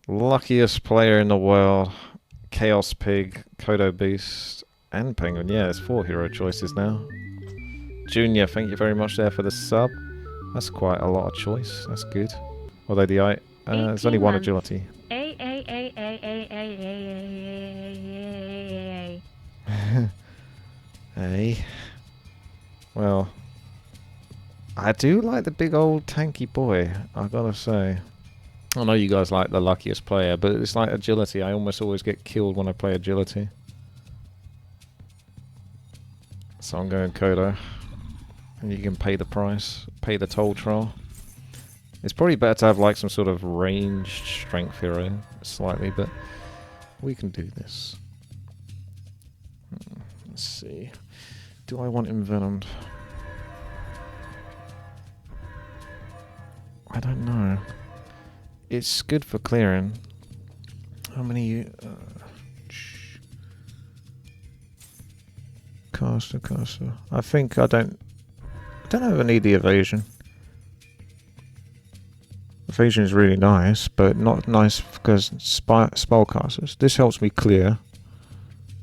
Luckiest player in the world. Chaos Pig, Kodo Beast, and Penguin. Yeah, it's 4 hero choices now. Junior, thank you very much there for the sub. That's quite a lot of choice. That's good. Although there's only 18 one months. agility. Hey. Well, I do like the big old tanky boy, I gotta say. I know you guys like the luckiest player, but it's like agility. I almost always get killed when I play agility. So I'm going Kodo. And you can pay the price. Pay the toll troll. It's probably better to have like some sort of ranged strength hero. Slightly, but we can do this. Let's see. Do I want envenomed? I don't know. It's good for clearing. How many... caster. I think I don't know if I need the evasion. Evasion is really nice, but not nice because spellcasters. This helps me clear.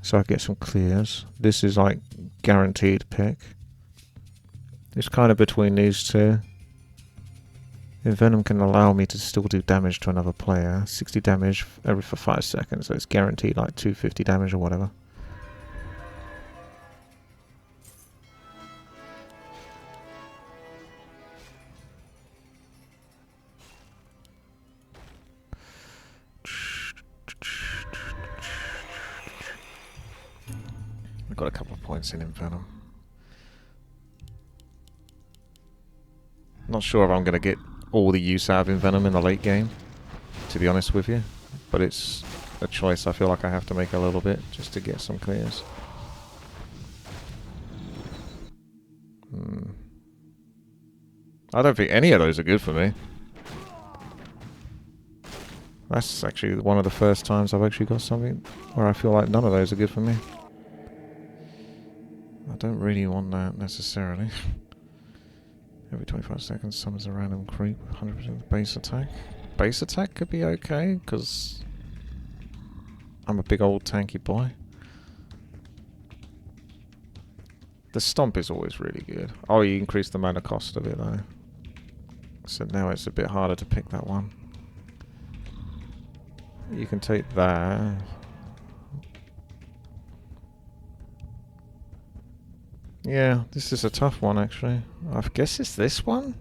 So I get some clears. This is like guaranteed pick. It's kind of between these two. Envenom can allow me to still do damage to another player. 60 damage for 5 seconds, so it's guaranteed like 250 damage or whatever. I've got a couple of points in Envenom. Not sure if I'm going to get all the use out of Envenom in the late game, to be honest with you. But it's a choice I feel like I have to make a little bit just to get some clears. I don't think any of those are good for me. That's actually one of the first times I've actually got something where I feel like none of those are good for me. I don't really want that necessarily. Every 25 seconds summons a random creep, 100% base attack. Base attack could be okay, because I'm a big old tanky boy. The stomp is always really good. Oh, you increase the mana cost of it though. So now it's a bit harder to pick that one. You can take that. Yeah, this is a tough one actually. I guess it's this one?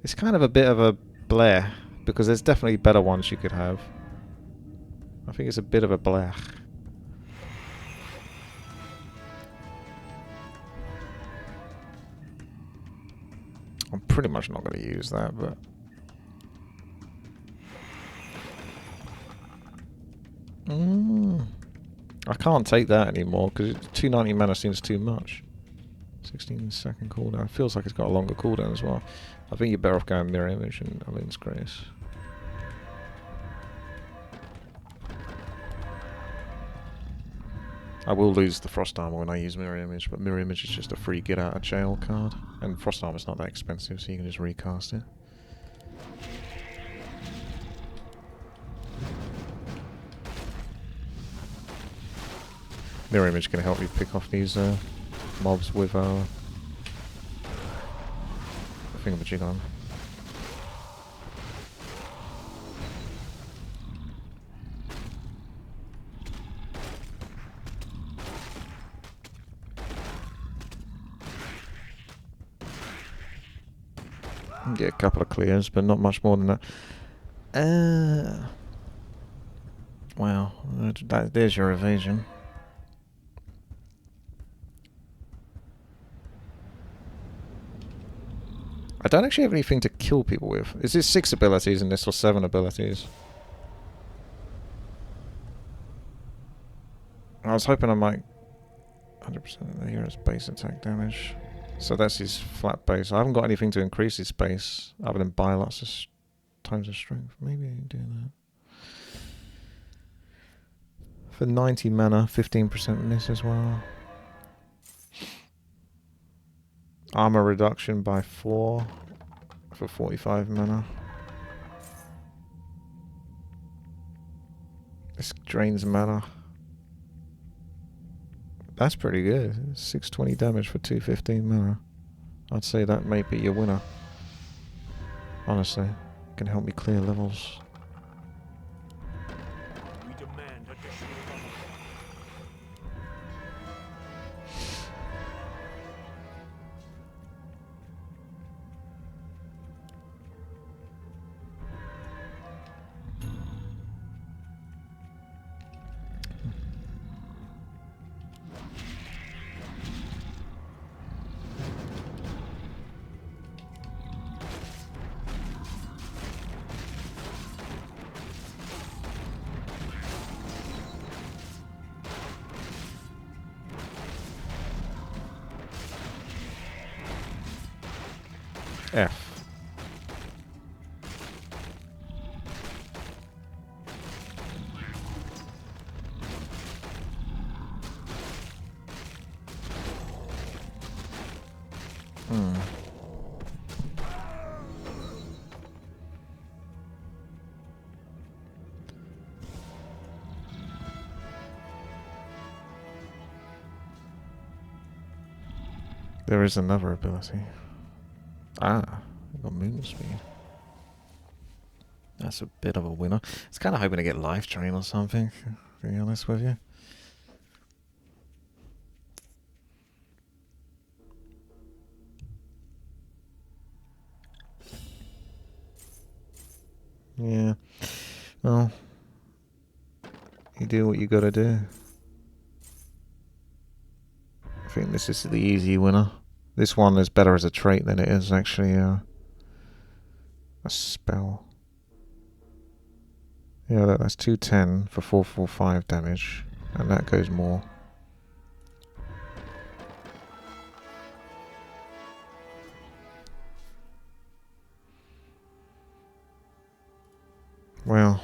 It's kind of a bit of a bleh, because there's definitely better ones you could have. I think it's a bit of a bleh. I'm pretty much not going to use that, but... I can't take that anymore, because 290 mana seems too much. 16-second cooldown. It feels like it's got a longer cooldown as well. I think you're better off going Mirror Image and Aline's Grace. I will lose the Frost Armor when I use Mirror Image, but Mirror Image is just a free get out of jail card. And Frost Armor's not that expensive, so you can just recast it. Mirror Image can help you pick off these mobs with thingamajig on. Get a couple of clears, but not much more than that. Wow, there's your evasion. I don't actually have anything to kill people with. Is this 6 abilities and this was 7 abilities? I was hoping I might... 100% of the hero's base attack damage. So that's his flat base. I haven't got anything to increase his base other than buy lots of times of strength. Maybe I can do that. For 90 mana, 15% miss as well. Armor reduction by 4 for 45 mana. This drains mana. That's pretty good. 620 damage for 215 mana. I'd say that may be your winner. Honestly, can help me clear levels. We demand additional levels. F. There is another ability. Ah, I got moon speed. That's a bit of a winner. I was kind of hoping to get life drain or something, to be honest with you. Yeah. Well, you do what you gotta do. I think this is the easy winner. This one is better as a trait than it is actually a spell. Yeah, that's 210 for 445 damage, and that goes more. Well,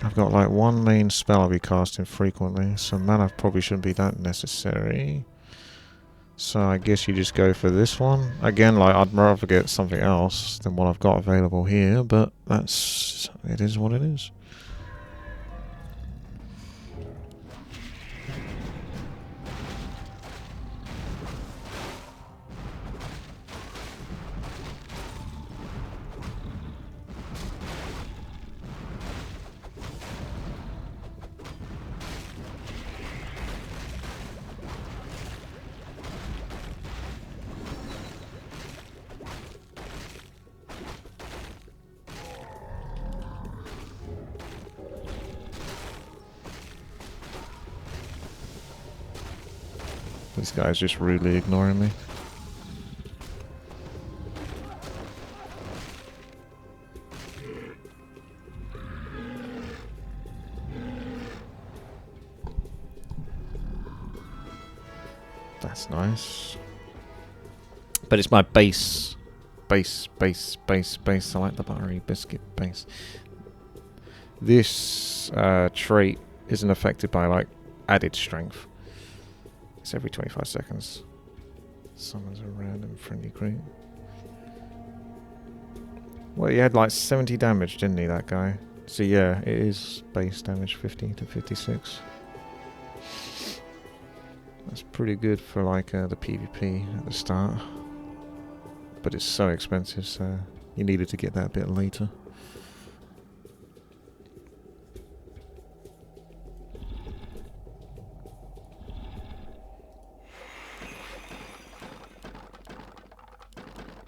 I've got like one main spell I'll be casting frequently, so mana probably shouldn't be that necessary. So I guess you just go for this one. Again, like, I'd rather get something else than what I've got available here, but it is what it is. This guy's just rudely ignoring me. That's nice. But it's my base. Base. I like the buttery biscuit base. This trait isn't affected by, like, added strength. It's every 25 seconds. Summons a random friendly creep. Well, he had like 70 damage, didn't he, that guy? So yeah, it is base damage 50 to 56. That's pretty good for like the PvP at the start. But it's so expensive, so you needed to get that a bit later.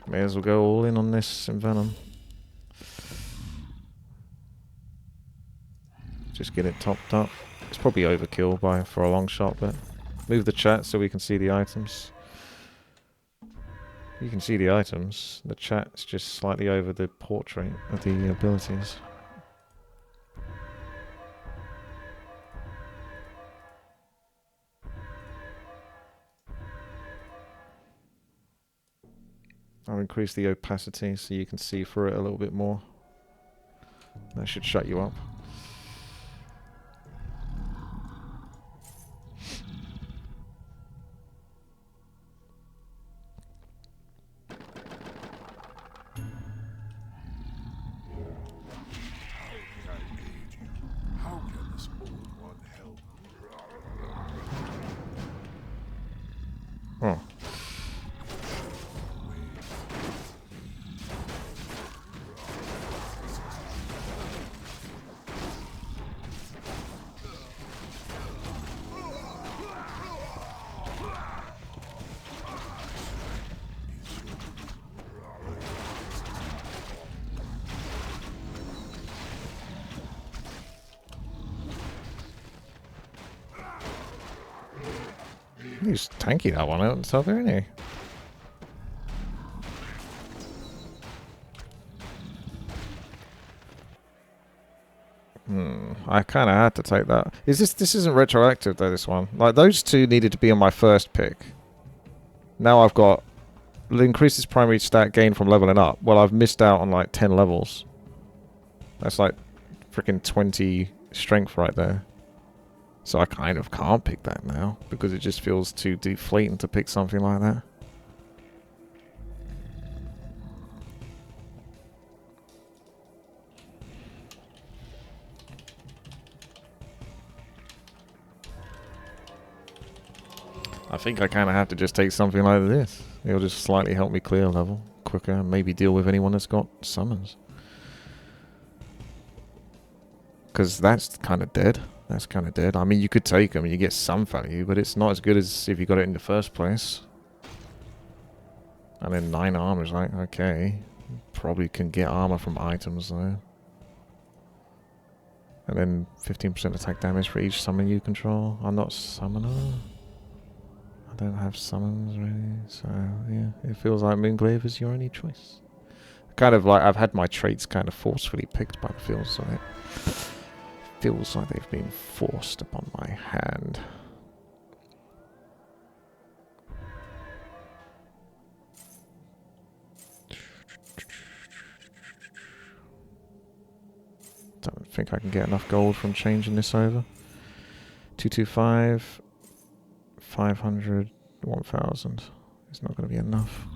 May as well go all in on this Envenom. Just get it topped up. It's probably overkill for a long shot, but move the chat so we can see the items. You can see the items. The chat's just slightly over the portrait of the abilities. I'll increase the opacity so you can see through it a little bit more. That should shut you up. How can I aid you? How can this He's tanky that one out and stuff, isn't he? I kind of had to take that. This isn't retroactive though, this one. Like, those two needed to be on my first pick. Now I've got... increases primary stat gain from leveling up. Well, I've missed out on like 10 levels. That's like freaking 20 strength right there. So I kind of can't pick that now because it just feels too deflating to pick something like that. I think I kind of have to just take something like this. It'll just slightly help me clear level quicker and maybe deal with anyone that's got summons. Because that's kind of dead. That's kind of dead. I mean, you could take them and you get some value, but it's not as good as if you got it in the first place. And then 9 armor is like, okay. Probably can get armor from items though. And then 15% attack damage for each summon you control. I'm not summoner. I don't have summons really, so yeah, it feels like Moonglaive is your only choice. Kind of like I've had my traits kind of forcefully picked by the feels of it. Feels like they've been forced upon my hand. Don't think I can get enough gold from changing this over. 225. 500, 1000. It's not going to be enough.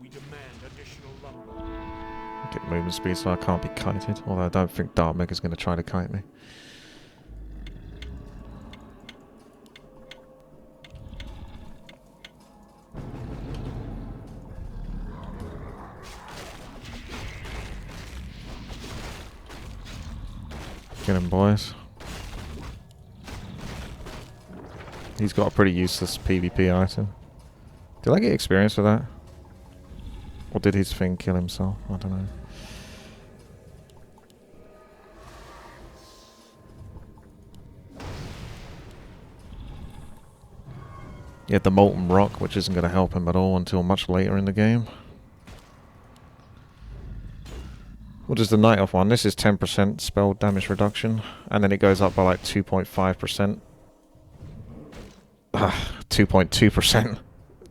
We demand additional lumber. Get movement speed so I can't be kited. Although I don't think Dark Mega's going to try to kite me. Get him, boys. He's got a pretty useless PvP item. Did I get experience for that? Or did his thing kill himself? I don't know. He had the Molten Rock, which isn't going to help him at all until much later in the game. What is the Night Elf one? This is 10% spell damage reduction, and then it goes up by like 2.5%. 2.2%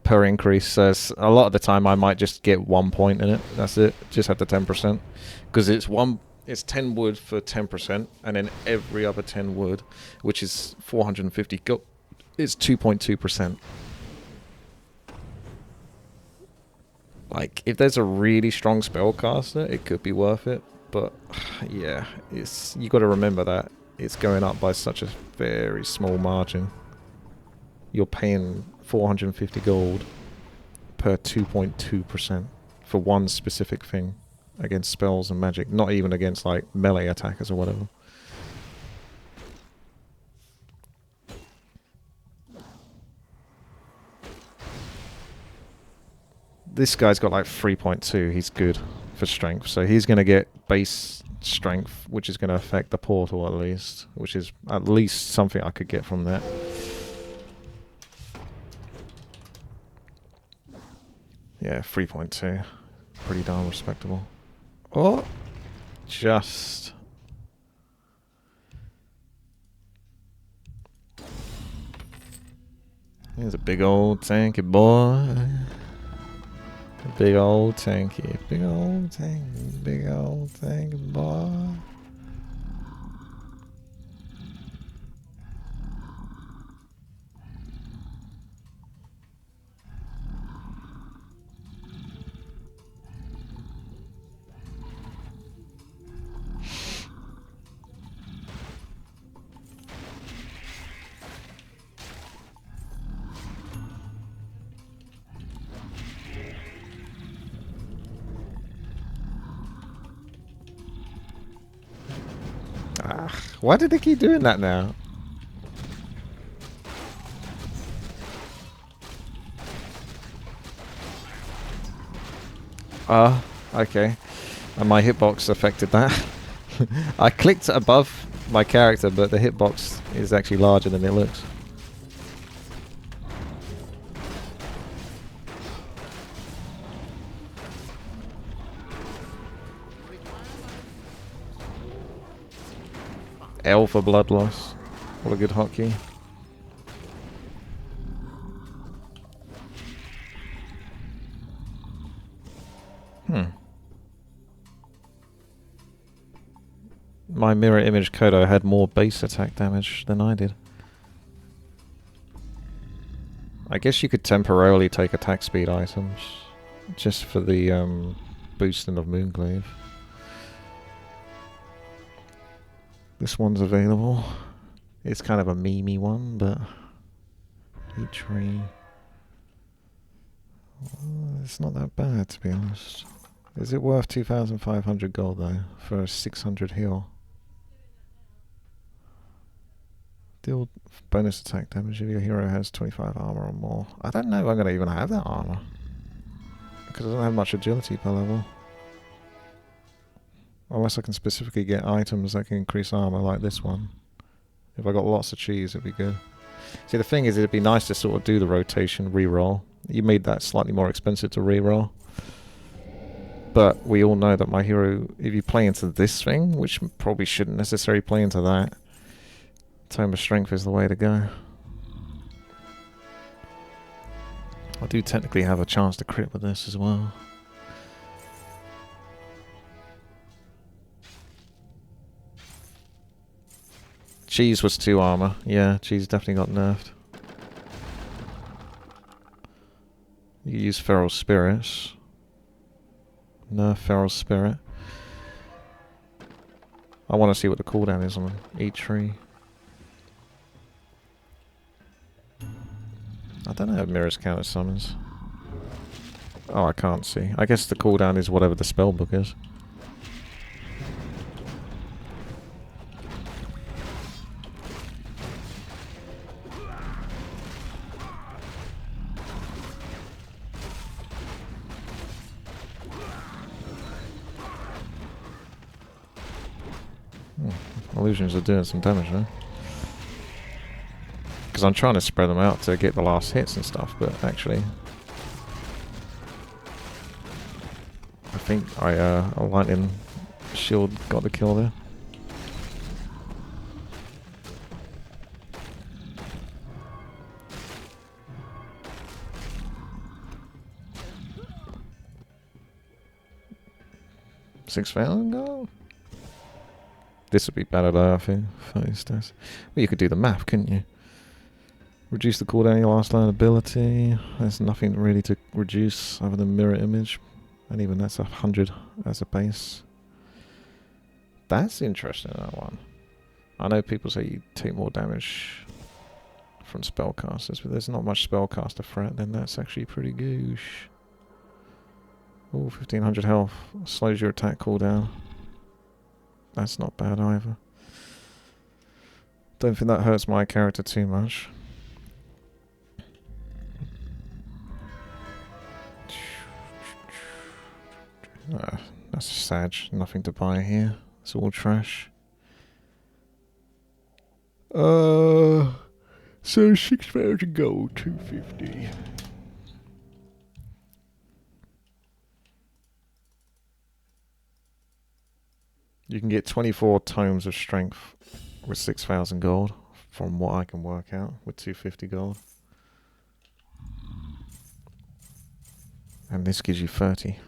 per increase. So a lot of the time I might just get 1 point in it. That's it. Just have the 10%. Because it's 10 wood for 10%, and then every other 10 wood, which is 450 gold, is 2.2%. Like, if there's a really strong spellcaster, it could be worth it. But, yeah, you got to remember that it's going up by such a very small margin. You're paying 450 gold per 2.2% for one specific thing against spells and magic. Not even against, like, melee attackers or whatever. This guy's got like 3.2. He's good for strength. So he's going to get base strength, which is going to affect the portal at least. Which is at least something I could get from that. Yeah, 3.2. Pretty darn respectable. Oh! Just... Here's a big old tanky boy. Big old tanky, big old tanky boy. Why did they keep doing that now? Okay. And my hitbox affected that. I clicked above my character, but the hitbox is actually larger than it looks. L for blood loss. What a good hotkey. My mirror image Kodo had more base attack damage than I did. I guess you could temporarily take attack speed items just for the boosting of Moonglaive. This one's available. It's kind of a memey one, but each tree. Well, it's not that bad, to be honest. Is it worth 2,500 gold though for a 600 heal? Deal bonus attack damage if your hero has 25 armor or more. I don't know if I'm going to even have that armor, because I don't have much agility per level. Unless I can specifically get items that can increase armor like this one. If I got lots of cheese, it'd be good. See, the thing is, it'd be nice to sort of do the rotation, reroll. You made that slightly more expensive to reroll. But we all know that my hero, if you play into this thing, which probably shouldn't necessarily play into that, Tome of Strength is the way to go. I do technically have a chance to crit with this as well. Cheese was 2 armor. Yeah, Cheese definitely got nerfed. You use Feral Spirits. Nerf Feral Spirit. I want to see what the cooldown is on each tree. I don't know if mirrors count as summons. Oh, I can't see. I guess the cooldown is whatever the spellbook is. Illusions are doing some damage though. Because I'm trying to spread them out to get the last hits and stuff, but actually I think a lightning shield got the kill there. $6,000 gold? This would be better though, I think. 30 stats. Well, you could do the math, couldn't you? Reduce the cooldown of your last line ability. There's nothing really to reduce other than mirror image. And even that's 100 as a base. That's interesting, that one. I know people say you take more damage from spellcasters, but there's not much spellcaster threat, then that's actually pretty goosh. Oh, 1500 health. Slows your attack cooldown. That's not bad either. Don't think that hurts my character too much. That's sad. Nothing to buy here. It's all trash. So 6,000 gold, 250. You can get 24 tomes of strength with 6,000 gold, from what I can work out, with 250 gold. And this gives you 30.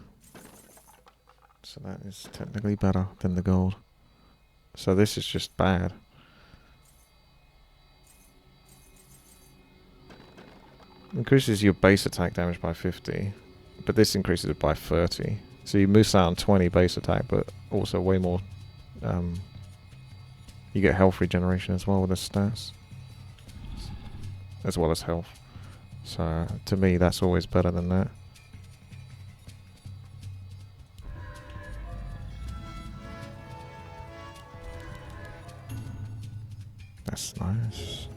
So that is technically better than the gold. So this is just bad. Increases your base attack damage by 50, but this increases it by 30. So you miss out on 20 base attack, but also way more. You get health regeneration as well with the stats, as well as health. So to me, that's always better than that. That's nice.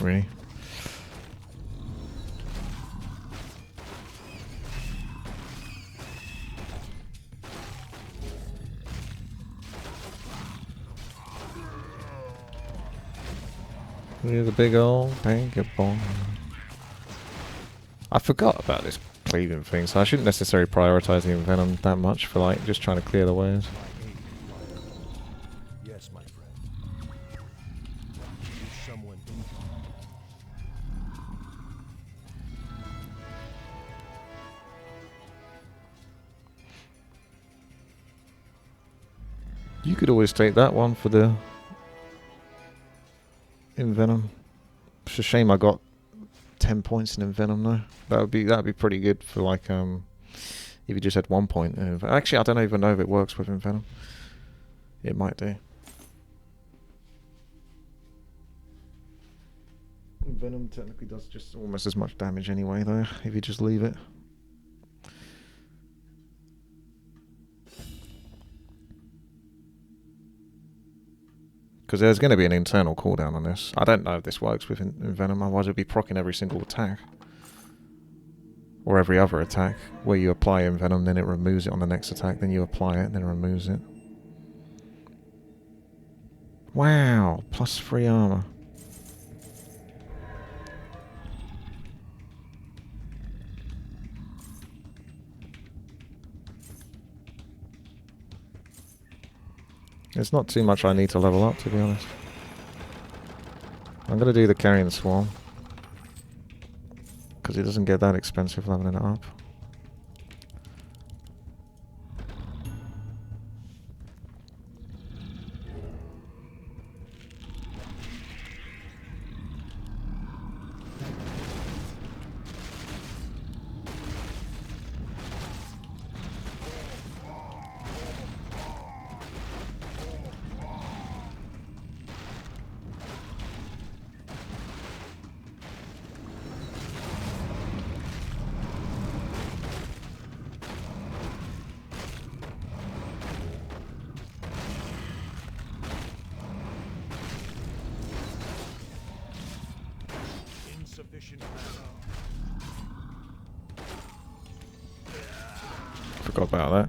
really. With a big old tank of bomb. I forgot about this cleaving thing, so I shouldn't necessarily prioritize the Venom that much for like just trying to clear the waves. Yes, my friend. Is someone in? You could always take that one for the Envenom. It's a shame I got 10 points in Envenom though. That'd be pretty good for like if you just had 1 point. Actually, I don't even know if it works with Envenom. It might do. Envenom technically does just almost as much damage anyway though, if you just leave it. Because there's going to be an internal cooldown on this. I don't know if this works with Envenom, otherwise it would be proccing every single attack. Or every other attack, where you apply Envenom, then it removes it on the next attack, then you apply it, then it removes it. Wow, plus 3 armor. There's not too much I need to level up, to be honest. I'm going to do the Carrion Swarm. Because it doesn't get that expensive leveling it up. Insufficient mana. Forgot about that.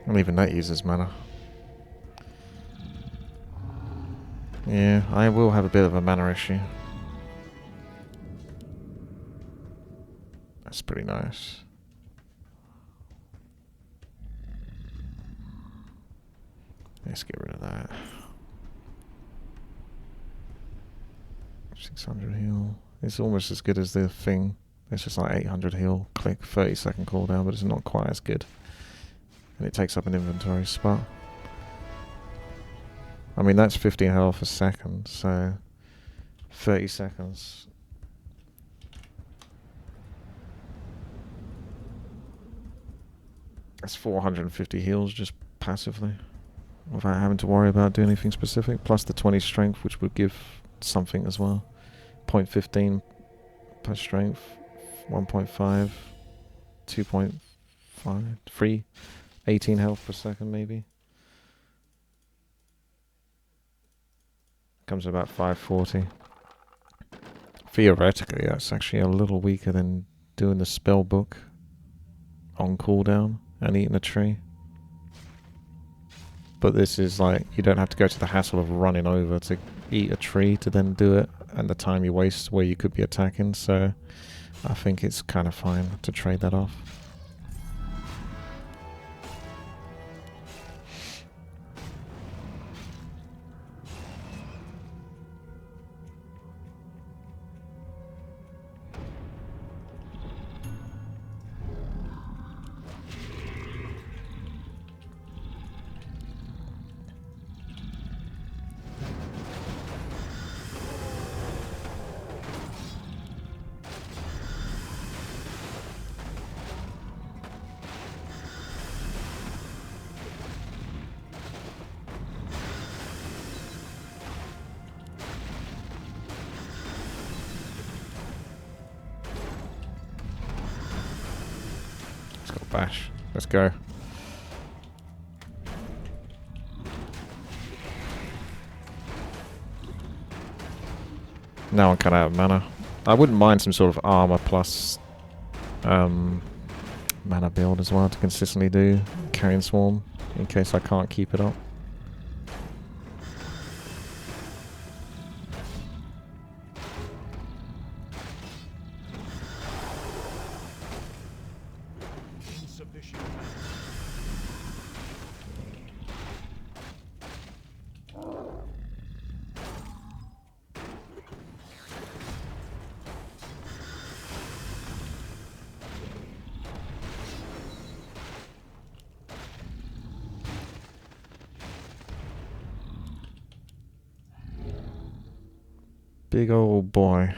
And even that uses mana. Yeah, I will have a bit of a mana issue. That's pretty nice. Let's get rid of that. 600 heal. It's almost as good as the thing. It's just like 800 heal, click, 30-second cooldown, but it's not quite as good. And it takes up an inventory spot. I mean, that's 15 health a second, so 30 seconds. That's 450 heals just passively, without having to worry about doing anything specific. Plus the 20 strength, which would give something as well. 0.15 per strength, 1.5, 2.5, 3, 18 health per second maybe. Comes to about 540. Theoretically, that's actually a little weaker than doing the spell book on cooldown and eating a tree. But this is like, you don't have to go to the hassle of running over to eat a tree to then do it, and the time you waste where you could be attacking, so I think it's kind of fine to trade that off. Bash. Let's go. Now I'm kind of out of mana. I wouldn't mind some sort of armor plus mana build as well to consistently do Carrion Swarm in case I can't keep it up. Insufficient. Big old boy.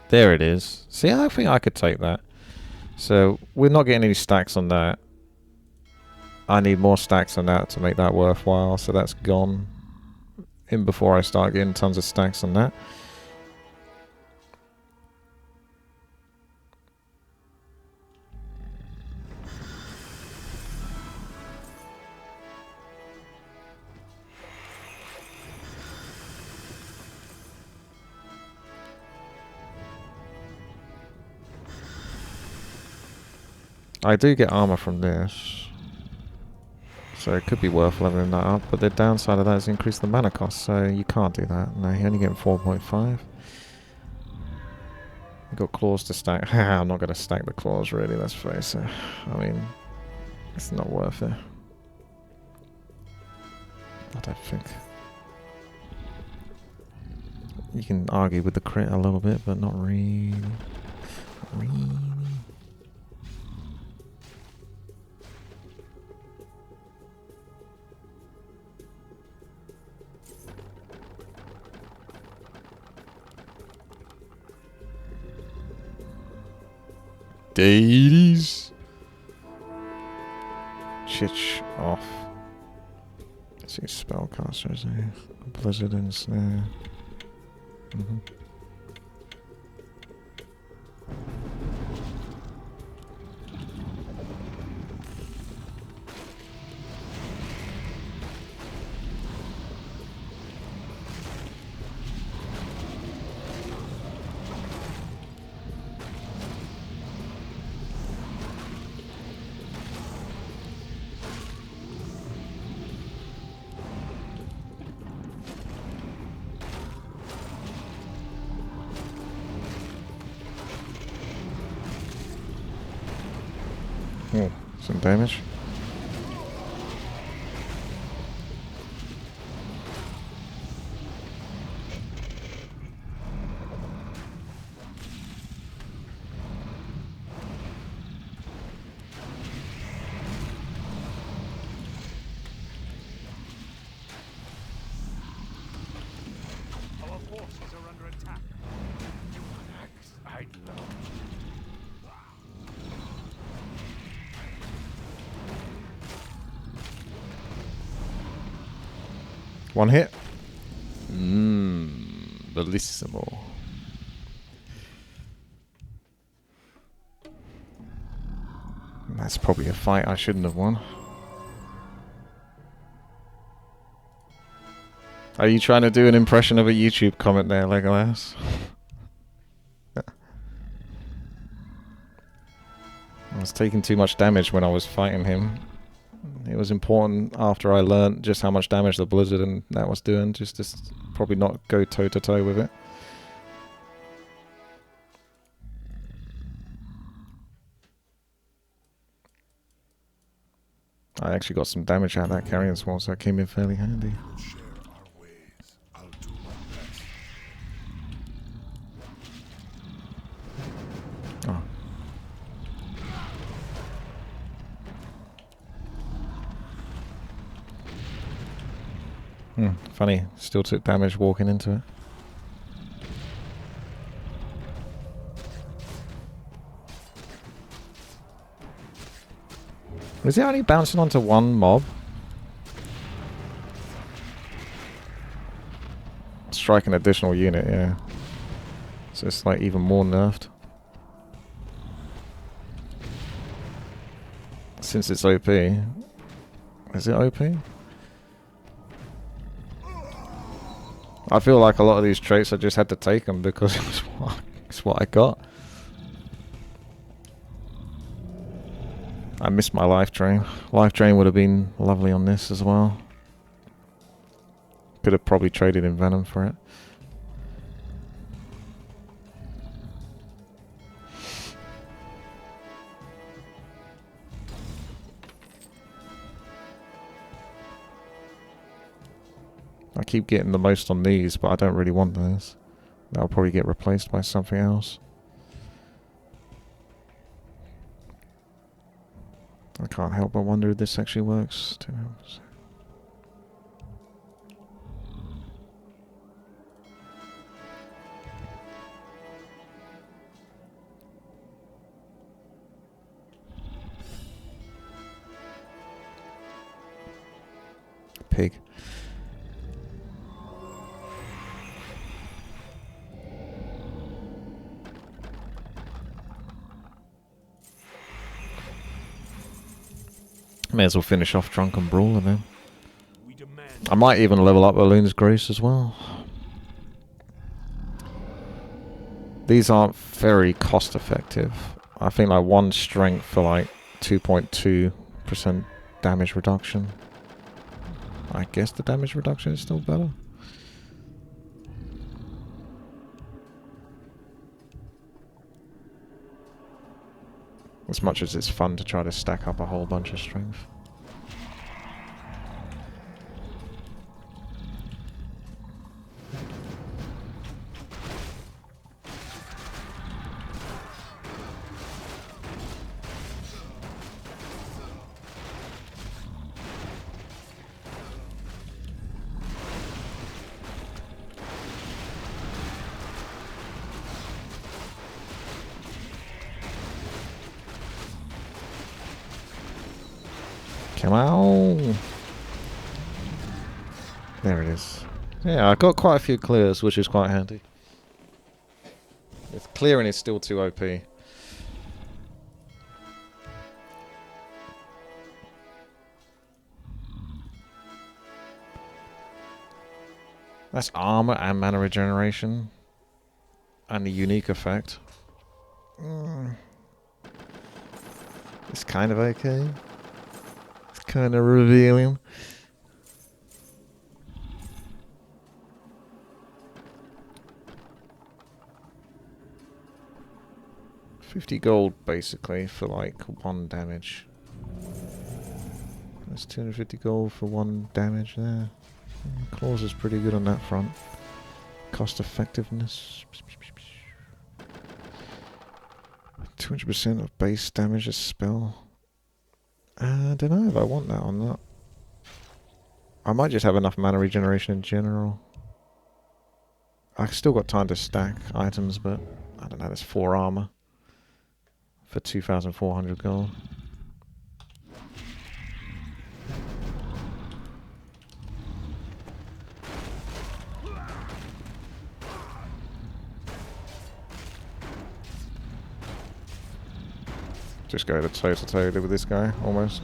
There it is. See, I think I could take that. So, we're not getting any stacks on that. I need more stacks on that to make that worthwhile, so that's gone. In before I start getting tons of stacks on that. I do get armor from this. So it could be worth leveling that up, but the downside of that is increase the mana cost, so you can't do that. No, you're only getting 4.5. You've got claws to stack. I'm not going to stack the claws really, let's face it. I mean, it's not worth it. I don't think. You can argue with the crit a little bit, but not really. Not really. Deities. Chich off. Let's see, spellcasters there. Blizzard and snare. Oh, some damage. Our forces are under attack. You axe I'd love. One hit. Bellissimo. That's probably a fight I shouldn't have won. Are you trying to do an impression of a YouTube comment there, Legolas? I was taking too much damage when I was fighting him. It was important after I learned just how much damage the Blizzard and that was doing, just to probably not go toe to toe with it. I actually got some damage out of that Carrion Swarm, so it came in fairly handy. Oh. Funny, still took damage walking into it. Is it only bouncing onto one mob? Strike an additional unit, yeah. So it's like even more nerfed. Since it's OP. Is it OP? I feel like a lot of these traits I just had to take them because it's what I got. I missed my life drain. Life drain would have been lovely on this as well. Could have probably traded in Venom for it. I keep getting the most on these, but I don't really want those. That'll probably get replaced by something else. I can't help but wonder if this actually works. Pig. May as well finish off Drunken Brawler then. I might even level up Balloon's Grace as well. These aren't very cost effective. I think like 1 strength for like 2.2% damage reduction. I guess the damage reduction is still better. As much as it's fun to try to stack up a whole bunch of strength. Come on! There it is. Yeah, I got quite a few clears, which is quite handy. If clearing is still too OP. That's armor and mana regeneration. And the unique effect. It's kind of okay. It's kind of revealing. $50 gold basically for like 1 damage. That's 250 gold for 1 damage there. Claws is pretty good on that front. Cost effectiveness. 200% of base damage a spell. I don't know if I want that or not. I might just have enough mana regeneration in general. I've still got time to stack items, but I don't know, there's 4 armor for 2,400 gold. Just go to toe-to-toe with this guy, almost.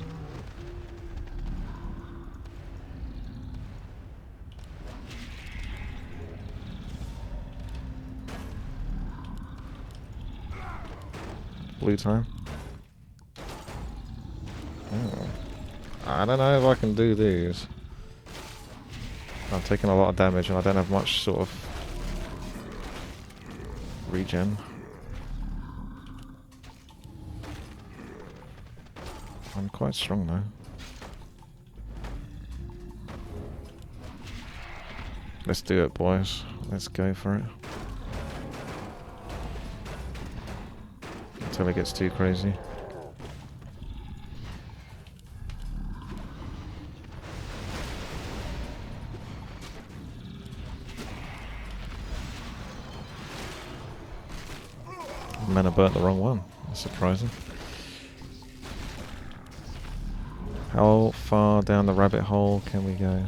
Blue time. Oh. I don't know if I can do these. I'm taking a lot of damage and I don't have much sort of regen. I'm quite strong though. Let's do it, boys. Let's go for it. Until it gets too crazy. Mana burnt the wrong one. That's surprising. How far down the rabbit hole can we go?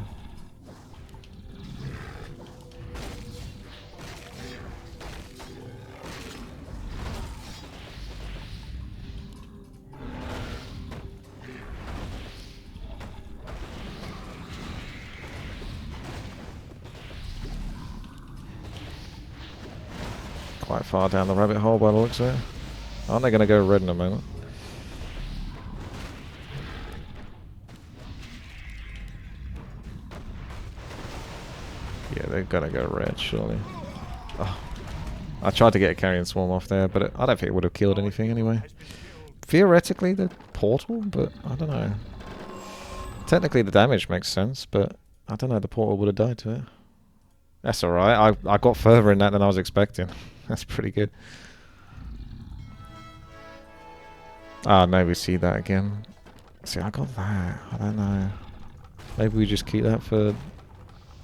quite far down the rabbit hole by the looks of it. Aren't they going to go red in a moment? Yeah, they're going to go red, surely. Oh. I tried to get a carrion swarm off there, but I don't think it would have killed anything anyway. Theoretically, the portal, but I don't know. Technically, the damage makes sense, but I don't know, the portal would have died to it. That's alright, I got further in that than I was expecting. That's pretty good. Ah, no, we see that again. See, I got that. I don't know. Maybe we just keep that for...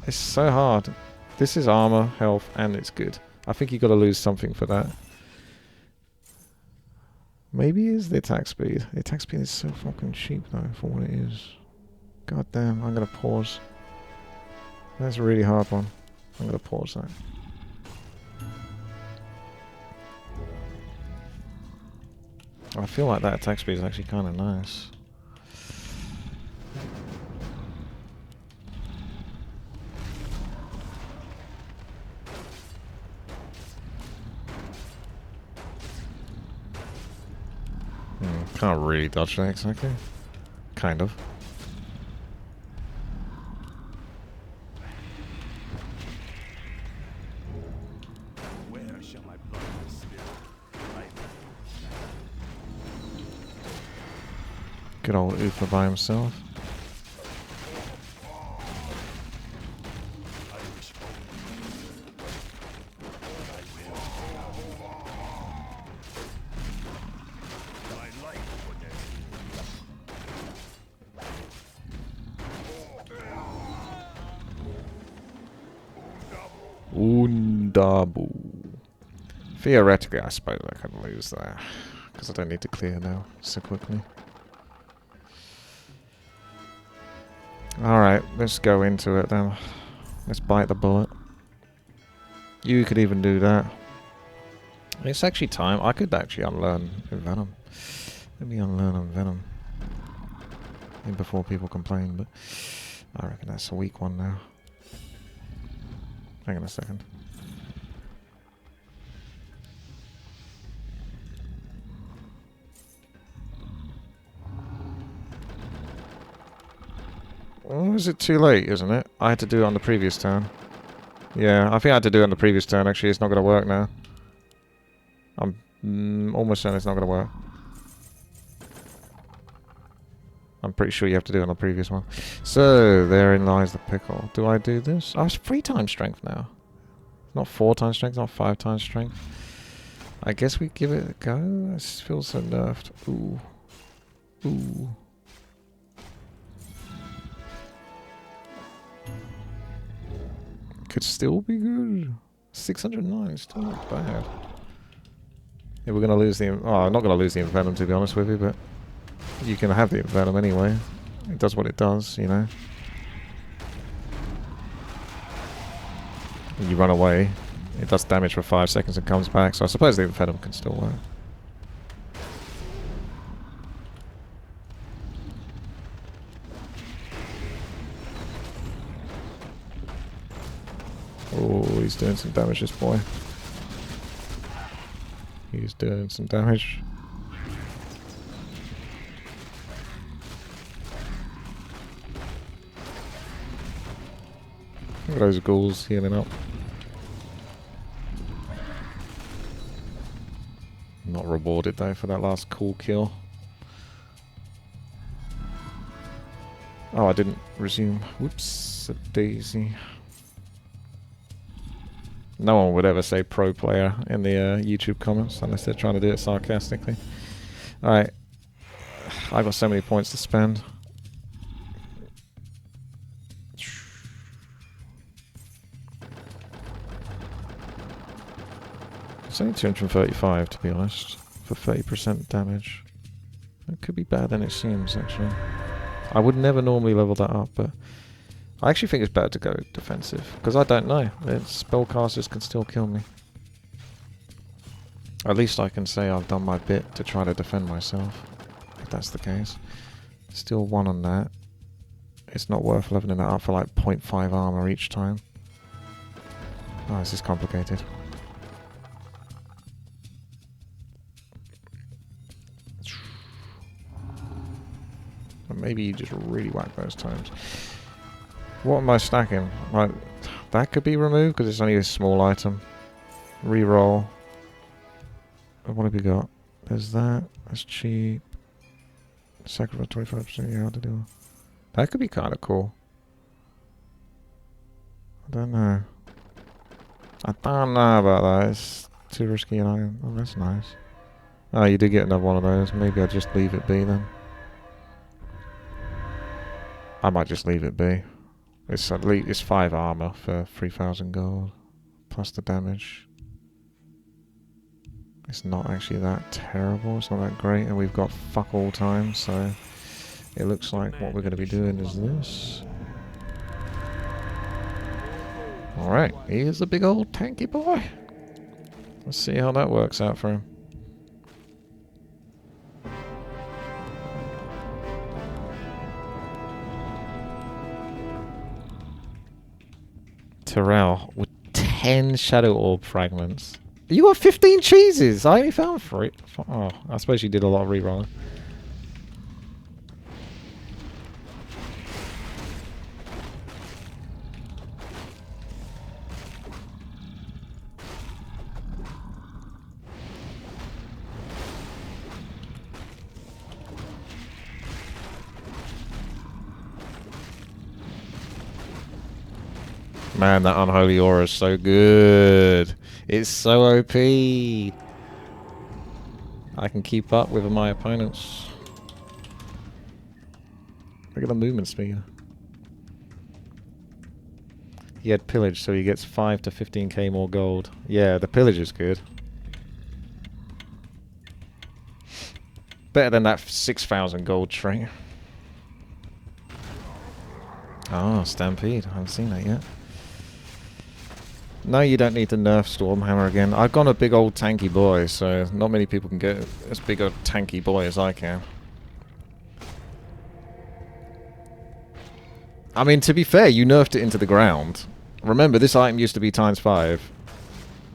It's so hard. This is armor, health, and it's good. I think you got to lose something for that. Maybe it is the attack speed. The attack speed is so fucking cheap though for what it is. God damn, I'm gonna pause. That's a really hard one. I'm gonna pause that. I feel like that attack speed is actually kind of nice. Can't really dodge that exactly. Kind of. Where shall my blood be spilled? Good old Ufa by himself. Undabu. Theoretically, I suppose I can lose there. Because I don't need to clear now so quickly. Alright, let's go into it then. Let's bite the bullet. You could even do that. It's actually time. I could actually unlearn Venom. Let me unlearn Venom. Before people complain, but I reckon that's a weak one now. Hang on a second. Oh, is it too late, isn't it? I had to do it on the previous turn. Yeah, I think I had to do it on the previous turn. Actually, it's not going to work now. I'm almost certain it's not going to work. I'm pretty sure you have to do it on the previous one. So, therein lies the pickle. Do I do this? Oh, it's 3 times strength now. Not 4 times strength, not 5 times strength. I guess we give it a go. I feel so nerfed. Ooh. Ooh. Could still be good. 609, still not bad. Yeah, we're gonna lose the... Oh, I'm not gonna lose the Envenom, to be honest with you, but... You can have the Envenom anyway. It does what it does, you know. When you run away, it does damage for 5 seconds and comes back, so I suppose the Envenom can still work. Oh, he's doing some damage, this boy. He's doing some damage. Look at those ghouls healing up. Not rewarded though for that last cool kill. Oh, I didn't resume. Whoops, a daisy. No one would ever say pro player in the YouTube comments unless they're trying to do it sarcastically. Alright. I've got so many points to spend. It's only 235 to be honest, for 30% damage. It could be better than it seems actually. I would never normally level that up, but I actually think it's better to go defensive, because I don't know. Spellcasters can still kill me. At least I can say I've done my bit to try to defend myself, if that's the case. Still 1 on that. It's not worth leveling that up for like 0.5 armor each time. Oh, this is complicated. Maybe you just really whack those times. What am I stacking? Right, that could be removed because it's only a small item. Reroll. What have we got? There's that. That's cheap. Sacrifice 25%. Yeah, how to do. That could be kind of cool. I don't know. I don't know about that. It's too risky and iron. Oh, that's nice. Oh, you did get another one of those. Maybe I'll just leave it be then. I might just leave it be. It's at least it's 5 armor for 3,000 gold. Plus the damage. It's not actually that terrible. It's not that great. And we've got fuck all time, so it looks like what we're going to be doing is this. Alright, here's a big old tanky boy. Let's see how that works out for him. Terrell with 10 Shadow Orb fragments. You got 15 cheeses! I only found 3. Oh, I suppose you did a lot of rerolling. Man, that Unholy Aura is so good. It's so OP. I can keep up with my opponents. Look at the movement speed. He had pillage, so he gets 5 to 15k more gold. Yeah, the pillage is good. Better than that 6,000 gold trait. Oh, Stampede. I haven't seen that yet. No, you don't need to nerf Stormhammer again. I've gone a big old tanky boy, so not many people can get as big a tanky boy as I can. I mean, to be fair, you nerfed it into the ground. Remember, this item used to be ×5.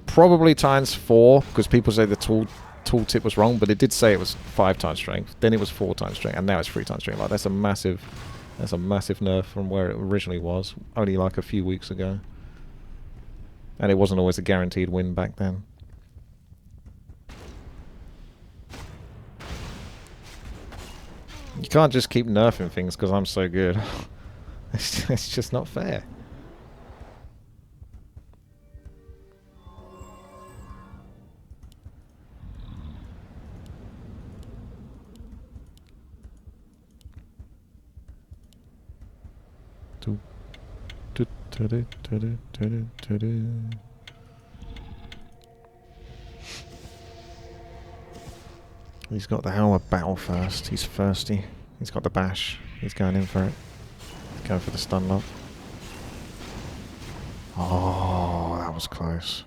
Probably ×4, because people say the tooltip was wrong, but it did say it was 5 times strength. Then it was 4 times strength, and now it's 3 times strength. Like, that's a massive nerf from where it originally was, only like a few weeks ago. And it wasn't always a guaranteed win back then. You can't just keep nerfing things because I'm so good. It's just not fair. He's got the Helm of Battle first. He's thirsty. He's got the bash. He's going in for it. He's going for the stun lock. Oh, that was close.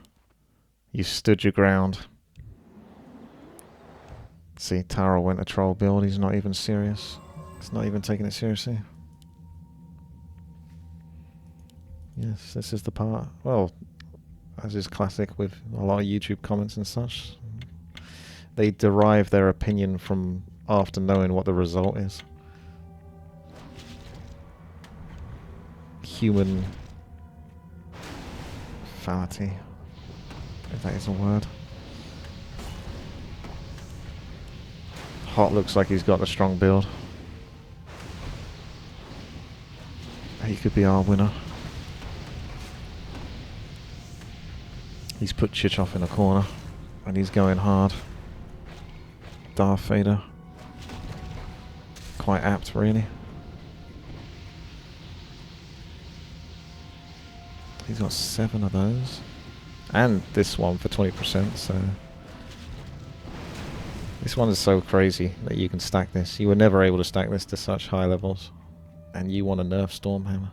You stood your ground. See, Tara went a troll build. He's not even serious. He's not even taking it seriously. Yes, this is the part. Well, as is classic with a lot of YouTube comments and such, they derive their opinion from after knowing what the result is. Human fallacy, if that is a word. Hot looks like he's got a strong build. He could be our winner. He's put Chichoff in a corner, and he's going hard. Darth Vader. Quite apt, really. He's got 7 of those. And this one for 20%, so... This one is so crazy that you can stack this. You were never able to stack this to such high levels. And you want to nerf Stormhammer.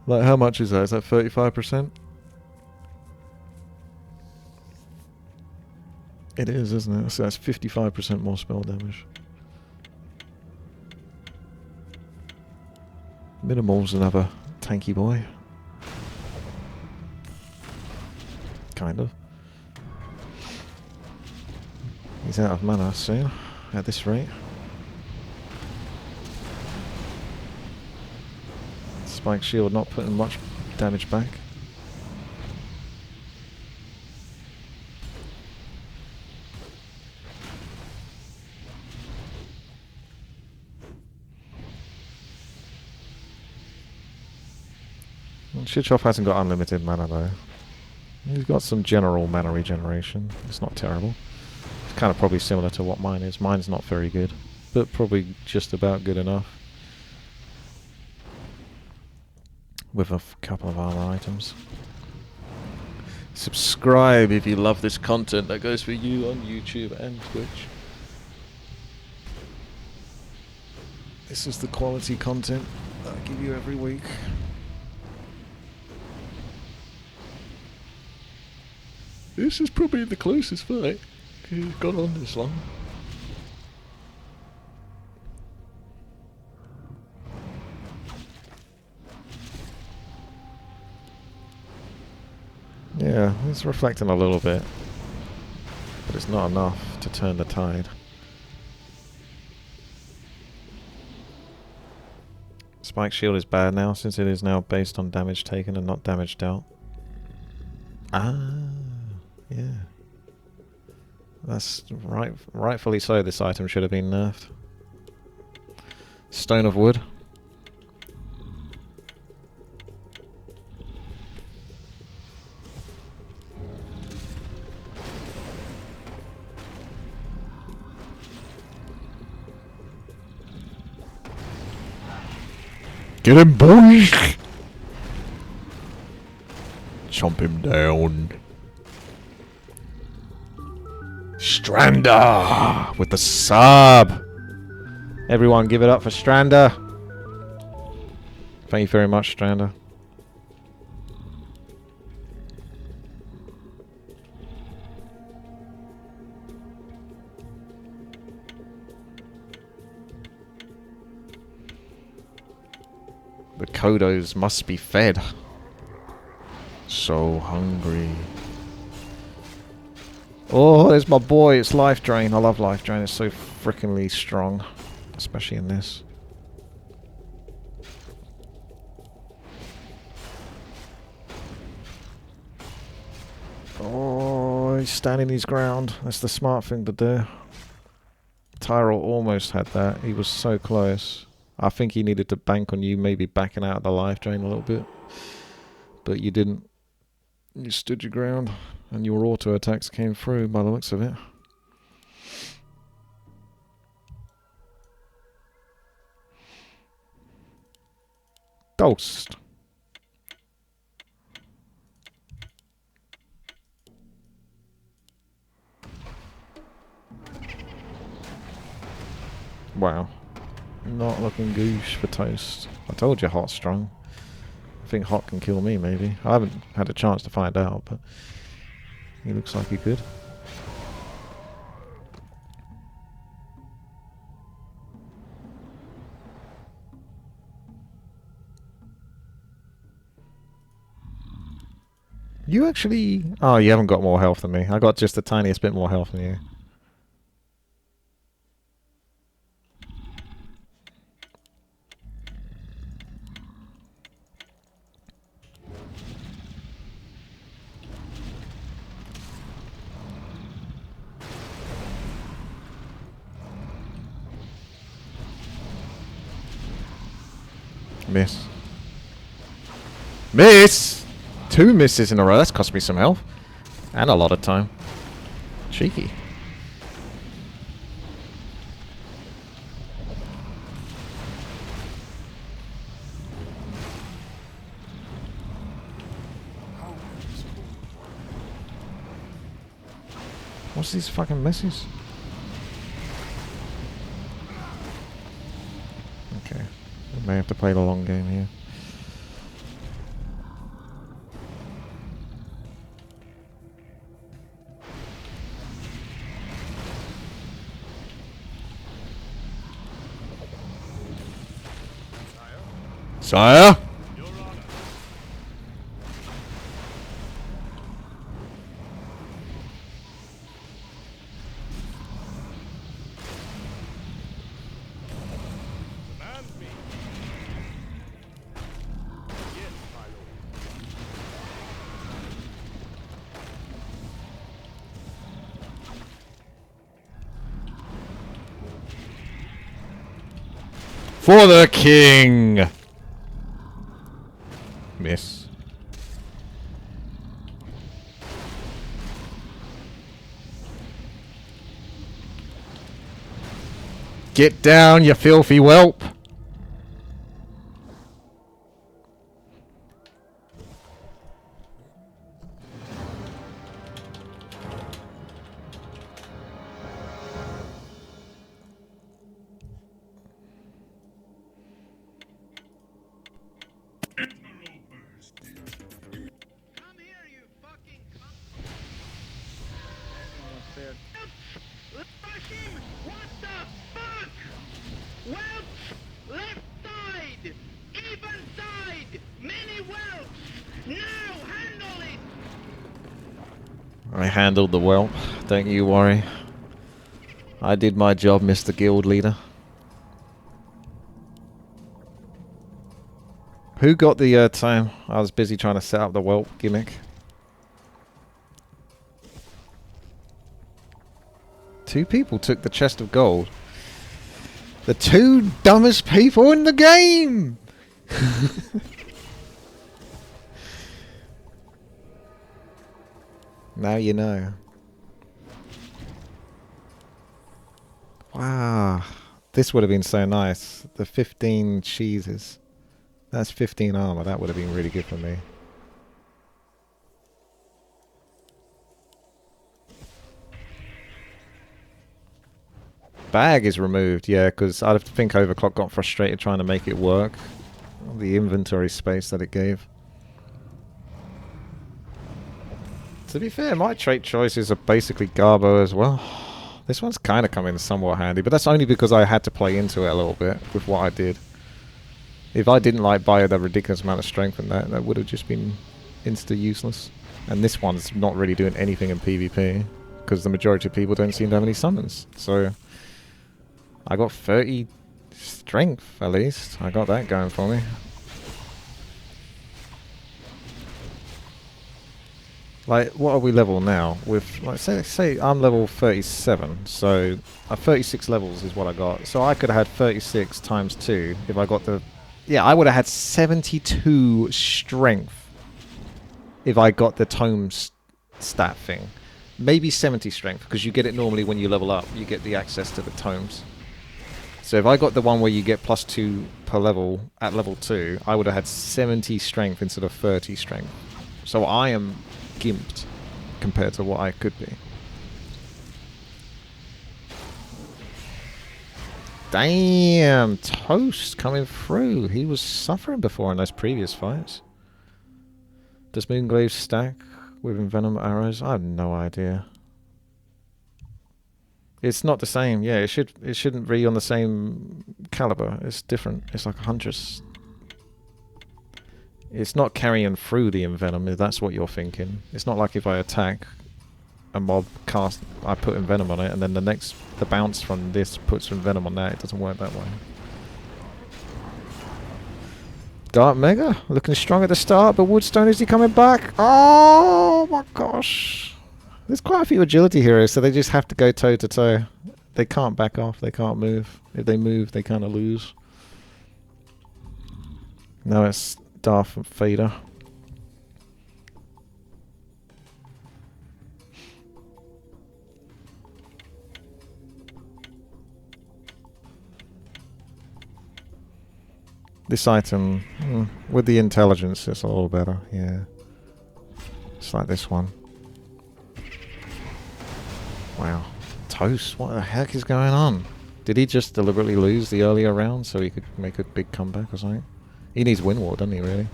Like, how much is that? Is that 35%? It is, isn't it? So that's 55% more spell damage. Minimal's another tanky boy. Kind of. He's out of mana soon, at this rate. Spike shield not putting much damage back. Shitchoff hasn't got unlimited mana though. He's got some general mana regeneration. It's not terrible. It's kind of probably similar to what mine is. Mine's not very good, but probably just about good enough. With a couple of armor items. Subscribe if you love this content. That goes for you on YouTube and Twitch. This is the quality content that I give you every week. This is probably the closest fight, because he's gone on this long. Yeah, it's reflecting a little bit, but it's not enough to turn the tide. Spike shield is bad now, since it is now based on damage taken and not damage dealt. Ah. Yeah. That's right. Rightfully so, this item should have been nerfed. Stone of wood. Get him, boys! Chomp him down. Strander with the sub. Everyone give it up for Strander. Thank you very much, Strander. The Kodos must be fed. So hungry. Oh, there's my boy. It's Life Drain. I love Life Drain. It's so frickin'ly strong. Especially in this. Oh, he's standing his ground. That's the smart thing to do. Tyrell almost had that. He was so close. I think he needed to bank on you maybe backing out of the Life Drain a little bit. But you didn't. You stood your ground. And your auto attacks came through by the looks of it. Dosed. Wow. Not looking goosh for toast. I told you hot's strong. I think hot can kill me maybe. I haven't had a chance to find out, but he looks like he could. You actually... Oh, you haven't got more health than me. I got just the tiniest bit more health than you. Miss. Miss! 2 misses in a row. That's cost me some health. And a lot of time. Cheeky. What's these fucking misses? Okay. We may have to play the long game here. Sire? Your honor. For the king! Miss. Get down, you filthy whelp! Come here, you fucking cunt! Rush him! What the fuck? Welch! Left side! Even side! Mini Welch! Now handle it! I handled the whelp, don't you worry. I did my job, Mr. Guild Leader. Who got the time? I was busy trying to set up the whelp gimmick. Two people took the chest of gold. The two dumbest people in the game! Now you know. Wow. This would have been so nice. The 15 cheeses. That's 15 armor. That would have been really good for me. Bag is removed, yeah, because I think Overclocked got frustrated trying to make it work. The inventory space that it gave. To be fair, my trait choices are basically Garbo as well. This one's kind of coming somewhat handy, but that's only because I had to play into it a little bit with what I did. If I didn't like buy the ridiculous amount of strength in that, that would have just been insta useless. And this one's not really doing anything in PvP, because the majority of people don't seem to have any summons. So I got 30 strength at least. I got that going for me. Like, what are we level now? With, like, say I'm level 37, so 36 levels is what I got. So I could have had 36 times 2 if I got the... Yeah, I would have had 72 strength if I got the tome stat thing. Maybe 70 strength, because you get it normally when you level up. You get the access to the tomes. So if I got the one where you get +2 per level at level 2, I would have had 70 strength instead of 30 strength. So I am gimped compared to what I could be. Damn, Toast coming through. He was suffering before in those previous fights. Does Moonglaive stack with Envenom arrows? I have no idea. It's not the same. Yeah, it shouldn't be on the same caliber. It's different. It's like a Huntress. It's not carrying through the Envenom, if that's what you're thinking. It's not like if I attack a mob cast, I put Envenom on it, and then the bounce from this puts Envenom on that. It doesn't work that way. Dark Mega, looking strong at the start, but Woodstone, is he coming back? Oh my gosh. There's quite a few agility heroes, so they just have to go toe to toe. They can't back off, they can't move. If they move, they kind of lose. No, it's Darth and Vader. This item, with the intelligence, it's a little better, yeah. It's like this one. Wow. Toast, what the heck is going on? Did he just deliberately lose the earlier round so he could make a big comeback or something? He needs Wind Wall, doesn't he, really?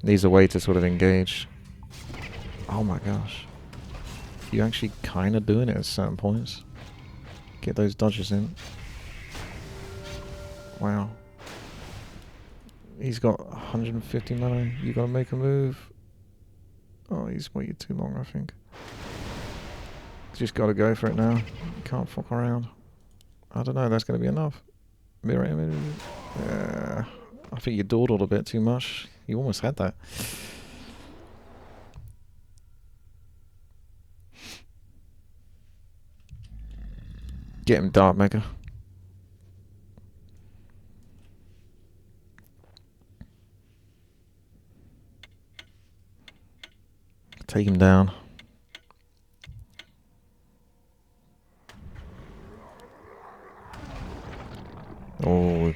Needs a way to sort of engage. Oh my gosh. You're actually kind of doing it at certain points. Get those dodges in. Wow. He's got 150 mana. You gotta make a move. Oh, he's waited too long, I think. Just gotta go for it now. You can't fuck around. I don't know, that's gonna be enough. Mirror image. I think you dawdled a bit too much. You almost had that. Get him, Dark Mega. Take him down. Oh,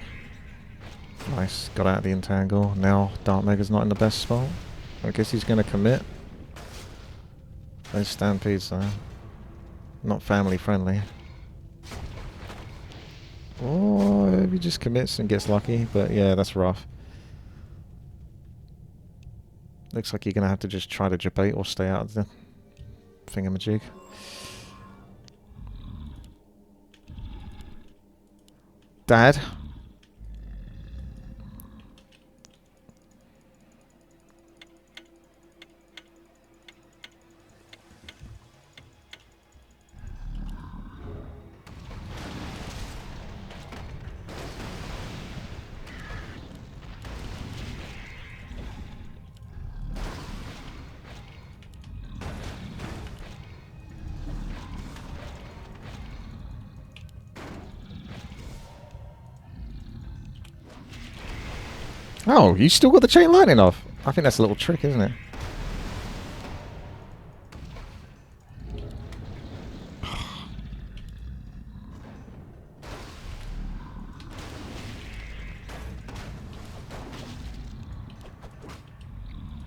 nice. Got out of the entangle. Now Dark Mega's not in the best spot. I guess he's going to commit. Those stampedes though. Not family friendly. Oh, if he just commits and gets lucky. But yeah, that's rough. Looks like you're going to have to just try to debate or stay out of the thingamajig. Dad? Oh, you still got the chain lightning off. I think that's a little trick, isn't it?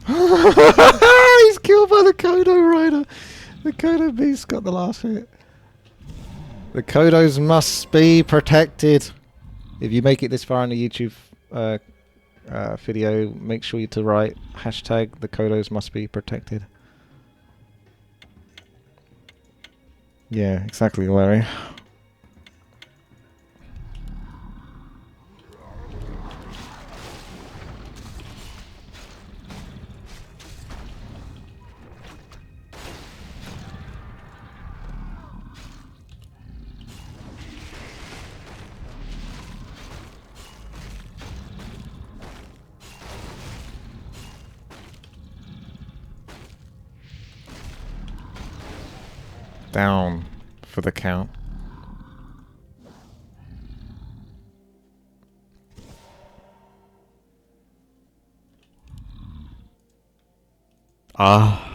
He's killed by the Kodo Rider. The Kodo Beast got the last hit. The Kodos must be protected. If you make it this far in the YouTube video, make sure you to write hashtag the Kodos must be protected. Yeah, exactly, Larry. Down for the count. Ah.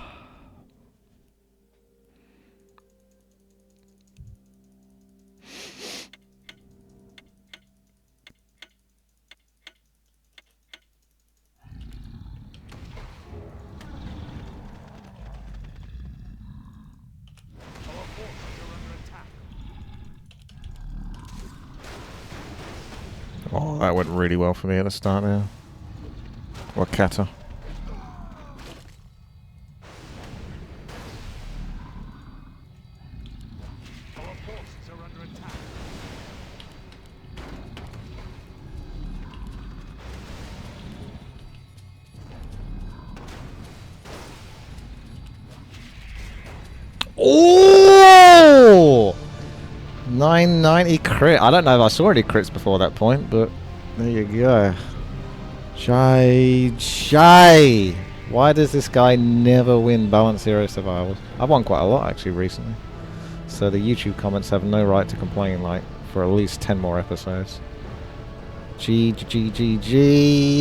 Oh, that went really well for me at the start there. Or Kata. Oh! 990 crit. I don't know if I saw any crits before that point, but there you go. Shy. Why does this guy never win Balance Hero Survivals? I've won quite a lot actually recently. So the YouTube comments have no right to complain like for at least 10 more episodes. G.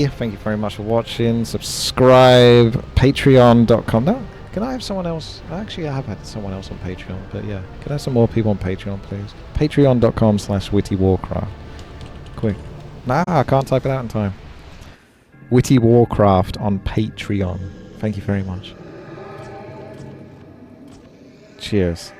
Thank you very much for watching. Subscribe. Patreon.com. No, can I have someone else? Actually, I have had someone else on Patreon, but yeah. Can I have some more people on Patreon, please? Patreon.com/WTiiWarcraft. Quick. Nah, I can't type it out in time. WTiiWarcraft on Patreon. Thank you very much. Cheers.